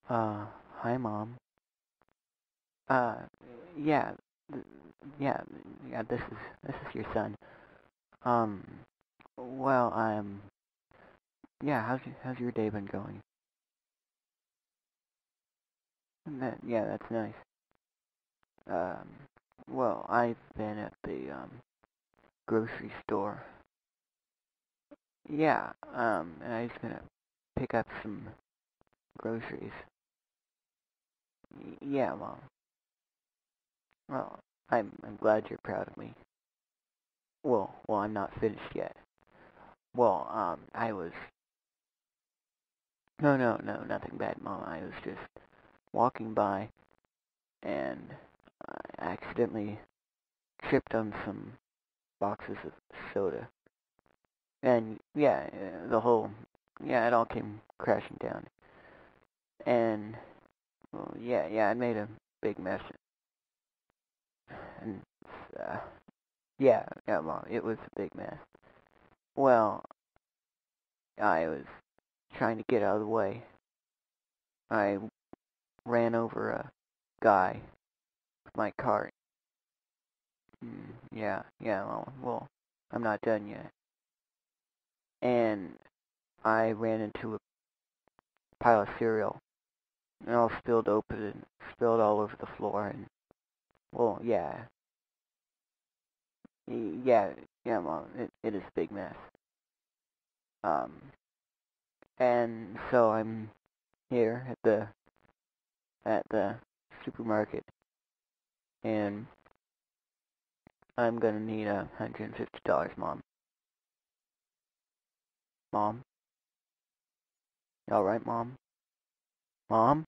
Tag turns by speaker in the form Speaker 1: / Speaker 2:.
Speaker 1: Uh, Hi, Mom. Uh, yeah, th- yeah, yeah. This is your son. Um, well, yeah. How's your day been going? Yeah, that's nice. Um, well, I've been at the grocery store. Yeah. And I was gonna pick up some groceries. Yeah, Mom. Well, I'm glad you're proud of me. Well, I'm not finished yet. Well, I was no, nothing bad, Mom. I was just walking by and I accidentally tripped on some boxes of soda. And yeah, it all came crashing down. And well, yeah, I made a big mess. And uh, yeah, Mom, it was a big mess. Well, I was trying to get out of the way. I ran over a guy with my cart. Yeah, well, I'm not done yet. And I ran into a pile of cereal, and all spilled open and spilled all over the floor. And well, yeah, yeah, Mom, it is a big mess. Um, and so I'm here at the supermarket, and I'm gonna need $150, Mom. Mom, you all right, Mom? Mom?